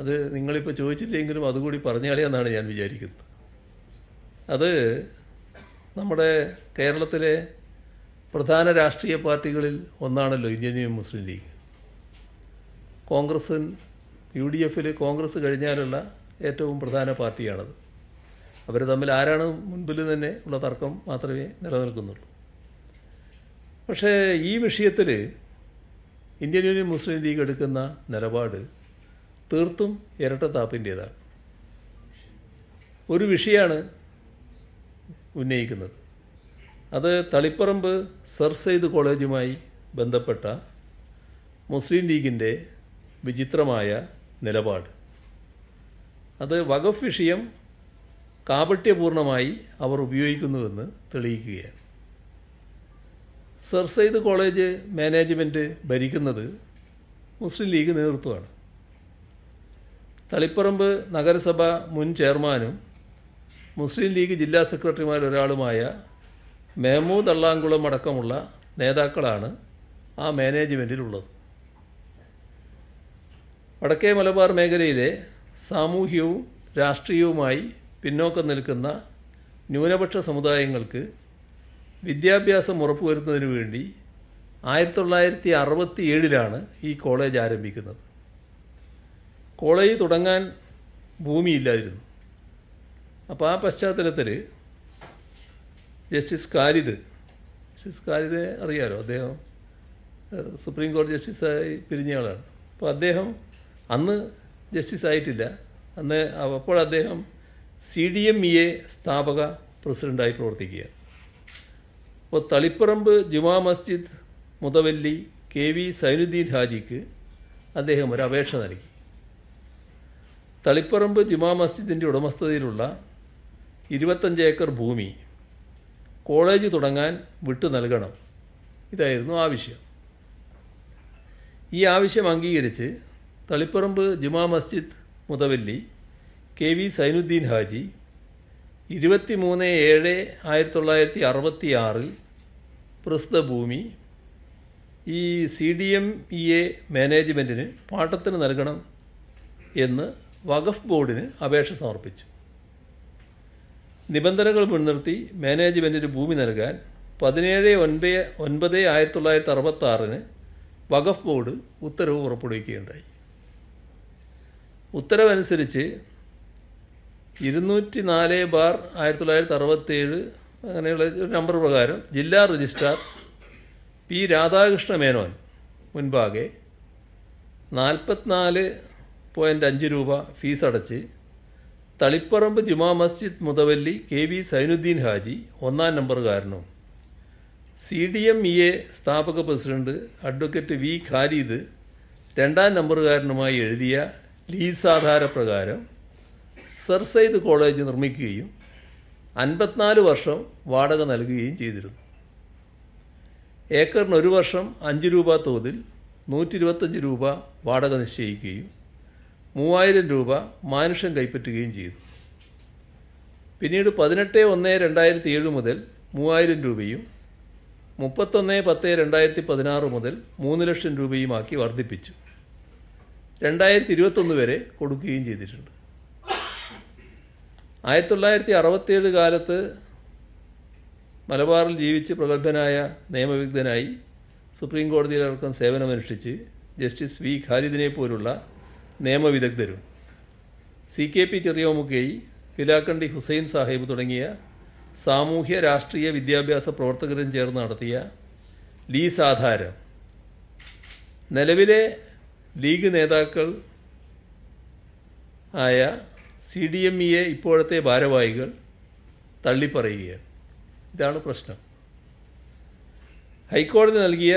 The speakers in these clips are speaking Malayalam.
അത് നിങ്ങളിപ്പോൾ ചോദിച്ചില്ലെങ്കിലും അതുകൂടി പറഞ്ഞാളിയെന്നാണ് ഞാൻ വിചാരിക്കുന്നത്. അത് നമ്മുടെ കേരളത്തിലെ പ്രധാന രാഷ്ട്രീയ പാർട്ടികളിൽ ഒന്നാണല്ലോ ഇന്ത്യൻ യൂണിയൻ മുസ്ലിം ലീഗ്. കോൺഗ്രസ് UDFൽ കോൺഗ്രസ് കഴിഞ്ഞാലുള്ള ഏറ്റവും പ്രധാന പാർട്ടിയാണത്. അവർ തമ്മിൽ ആരാണ് മുൻപിൽ തന്നെ ഉള്ള തർക്കം മാത്രമേ നിലനിൽക്കുന്നുള്ളൂ. പക്ഷേ ഈ വിഷയത്തിൽ ഇന്ത്യൻ യൂണിയൻ മുസ്ലിം ലീഗ് എടുക്കുന്ന നിലപാട് തീർത്തും ഇരട്ടത്താപ്പിൻ്റേതാണ്. ഒരു വിഷയമാണ് ഉന്നയിക്കുന്നത്. അത് തളിപ്പറമ്പ് സർ സെയ്ദ് കോളേജുമായി ബന്ധപ്പെട്ട മുസ്ലിം ലീഗിൻ്റെ വിചിത്രമായ നിലപാട്. അത് വഖഫ് വിഷയം കാപട്യപൂർണമായി അവർ ഉപയോഗിക്കുന്നുവെന്ന് തെളിയിക്കുകയാണ്. സർ സെയ്ദ് കോളേജ് മാനേജ്മെൻറ്റ് ഭരിക്കുന്നത് മുസ്ലിം ലീഗ് നേതൃത്വമാണ്. തളിപ്പറമ്പ് നഗരസഭ മുൻ ചെയർമാനും മുസ്ലിം ലീഗ് ജില്ലാ സെക്രട്ടറിമാരൊരാളുമായ മെഹമൂദ് അള്ളാങ്കുളം അടക്കമുള്ള നേതാക്കളാണ് ആ മാനേജ്മെൻറ്റിലുള്ളത്. വടക്കേ മലബാർ മേഖലയിലെ സാമൂഹ്യവും രാഷ്ട്രീയവുമായി പിന്നോക്കം നിൽക്കുന്ന ന്യൂനപക്ഷ സമുദായങ്ങൾക്ക് വിദ്യാഭ്യാസം ഉറപ്പുവരുത്തുന്നതിന് വേണ്ടി 1967 ഈ കോളേജ് ആരംഭിക്കുന്നത്. കോളേജ് തുടങ്ങാൻ ഭൂമിയില്ലായിരുന്നു. അപ്പോൾ ആ പശ്ചാത്തലത്തിൽ ജസ്റ്റിസ് ഖാലിദ് അറിയാലോ, അദ്ദേഹം സുപ്രീം കോടതി ജസ്റ്റിസായി പിരിഞ്ഞയാളാണ്. അപ്പോൾ അദ്ദേഹം അന്ന് ജസ്റ്റിസ് ആയിട്ടില്ല. അപ്പോൾ അദ്ദേഹം CDMEA സ്ഥാപക പ്രസിഡൻ്റായി പ്രവർത്തിക്കുകയാണ്. അപ്പോൾ തളിപ്പറമ്പ് ജുമാ മസ്ജിദ് മുതവല്ലി KV സൈനുദ്ദീൻ ഹാജിക്ക് അദ്ദേഹം ഒരു അപേക്ഷ നൽകി. തളിപ്പറമ്പ് ജുമാ മസ്ജിദിൻ്റെ ഉടമസ്ഥതയിലുള്ള 25 ഏക്കർ ഭൂമി കോളേജ് തുടങ്ങാൻ വിട്ടു നൽകണം. ഇതായിരുന്നു ആവശ്യം. ഈ ആവശ്യം അംഗീകരിച്ച് തളിപ്പറമ്പ് ജുമാ മസ്ജിദ് മുതവല്ലി KV സൈനുദ്ദീൻ ഹാജി 23/7/1966 പ്രസ്തുത ഭൂമി ഈ CDMEA മാനേജ്മെൻറ്റിന് പാട്ടത്തിന് നൽകണം എന്ന് വഖഫ് ബോർഡിന് അപേക്ഷ സമർപ്പിച്ചു. നിബന്ധനകൾ മുൻനിർത്തി മാനേജ്മെൻറ്റിന് ഭൂമി നൽകാൻ 17/9/1966 വഖഫ് ബോർഡ് ഉത്തരവ് പുറപ്പെടുവിക്കുകയുണ്ടായി. ഉത്തരവനുസരിച്ച് 204/1967 അങ്ങനെയുള്ള ഒരു നമ്പർ പ്രകാരം ജില്ലാ രജിസ്ട്രാർ P. രാധാകൃഷ്ണ മേനോൻ മുൻപാകെ 44.5 രൂപ ഫീസ് അടച്ച് തളിപ്പറമ്പ് ജുമാ മസ്ജിദ് മുതവല്ലി KV സൈനുദ്ദീൻ ഹാജി 1-ാം നമ്പറുകാരനും CDMEA സ്ഥാപക പ്രസിഡന്റ് അഡ്വക്കേറ്റ് V. ഖാലിദ് 2-ാം നമ്പറുകാരനുമായി എഴുതിയ ലീസ് ആധാരപ്രകാരം സർ സെയ്ദ് കോളേജ് നിർമ്മിക്കുകയും 54 വർഷം വാടക നൽകുകയും ചെയ്തിരുന്നു. ഏക്കറിന് 1 വർഷം 5 രൂപ തോതിൽ 125 രൂപ വാടക നിശ്ചയിക്കുകയും 3000 രൂപ മാനുഷം കൈപ്പറ്റുകയും ചെയ്തു. പിന്നീട് 18/1/2007 മുതൽ 3000 രൂപയും 31/10/2016 മുതൽ 3 ലക്ഷം രൂപയുമാക്കി വർദ്ധിപ്പിച്ചു. 2021 വരെ കൊടുക്കുകയും ചെയ്തിട്ടുണ്ട്. 1967 കാലത്ത് മലബാറിൽ ജീവിച്ച് പ്രഗത്ഭനായ നിയമവിദഗ്ധനായി സുപ്രീം കോടതിയിലടക്കം സേവനമനുഷ്ഠിച്ച് ജസ്റ്റിസ് V. ഖാലിദിനെ പോലുള്ള നിയമവിദഗ്ധരും CKP ചെറിയോമുക്കൈ, പിലാക്കണ്ടി ഹുസൈൻ സാഹിബ് തുടങ്ങിയ സാമൂഹ്യ രാഷ്ട്രീയ വിദ്യാഭ്യാസ പ്രവർത്തകരും ചേർന്ന് നടത്തിയ ലീസ് ആധാരം നിലവിലെ ലീഗ് നേതാക്കൾ ആയ CDMEA ഇപ്പോഴത്തെ ഭാരവാഹികൾ തള്ളിപ്പറയുകയാണ്. ഇതാണ് പ്രശ്നം. ഹൈക്കോടതി നൽകിയ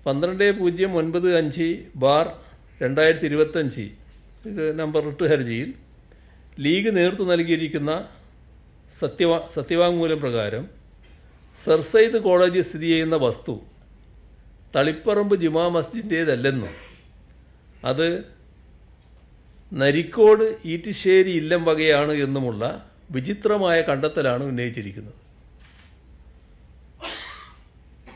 12/095/2025 നമ്പർ റിട്ട് ഹർജിയിൽ ലീഗ് നേതൃത്വം നൽകിയിരിക്കുന്ന സത്യവാങ്മൂലം പ്രകാരം സർ സെയ്ദ് കോളേജ് സ്ഥിതി ചെയ്യുന്ന വസ്തു തളിപ്പറമ്പ് ജുമാ മസ്ജിദിൻ്റേതല്ലെന്നും അത് നരിക്കോട് ഈറ്റിശ്ശേരി ഇല്ലം വകയാണ് എന്നുമുള്ള വിചിത്രമായ കണ്ടെത്തലാണ് ഉന്നയിച്ചിരിക്കുന്നത്.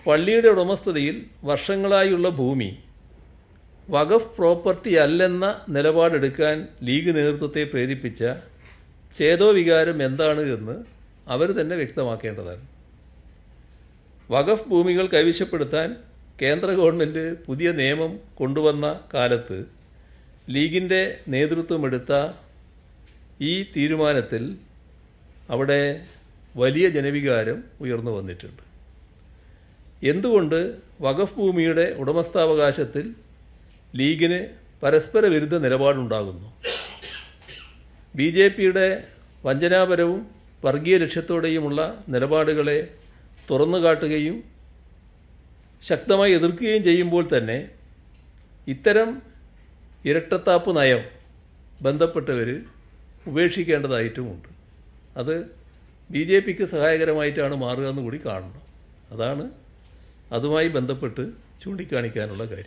പള്ളിയുടെ ഉടമസ്ഥതയിൽ വർഷങ്ങളായുള്ള ഭൂമി വഖഫ് പ്രോപ്പർട്ടി അല്ലെന്ന നിലപാടെടുക്കാൻ ലീഗ് നേതൃത്വത്തെ പ്രേരിപ്പിച്ച ചേതോവികാരം എന്താണ് എന്ന് അവർ തന്നെ വ്യക്തമാക്കേണ്ടതാണ്. വഖഫ് ഭൂമികൾ കൈവശപ്പെടുത്താൻ കേന്ദ്ര ഗവൺമെൻറ് പുതിയ നിയമം കൊണ്ടുവന്ന കാലത്ത് ലീഗിൻ്റെ നേതൃത്വമെടുത്ത ഈ തീരുമാനത്തിൽ അവിടെ വലിയ ജനവികാരം ഉയർന്നു വന്നിട്ടുണ്ട്. എന്തുകൊണ്ട് വഖഫ് ഭൂമിയുടെ ഉടമസ്ഥാവകാശത്തിൽ ലീഗിന് പരസ്പര വിരുദ്ധ നിലപാടുണ്ടാകുന്നു? BJPയുടെ വഞ്ചനാപരവും വർഗീയ ലക്ഷ്യത്തോടെയുമുള്ള നിലപാടുകളെ തുറന്നുകാട്ടുകയും ശക്തമായി എതിർക്കുകയും ചെയ്യുമ്പോൾ തന്നെ ഇത്തരം ഇരട്ടത്താപ്പ് നയം ബന്ധപ്പെട്ടവർ ഉപേക്ഷിക്കേണ്ടതായിട്ടുമുണ്ട്. അത് BJPക്ക് സഹായകരമായിട്ടാണ് മാറുക എന്ന് കൂടി കാണണം. അതാണ് അതുമായി ബന്ധപ്പെട്ട് ചൂണ്ടിക്കാണിക്കാനുള്ള കാര്യം.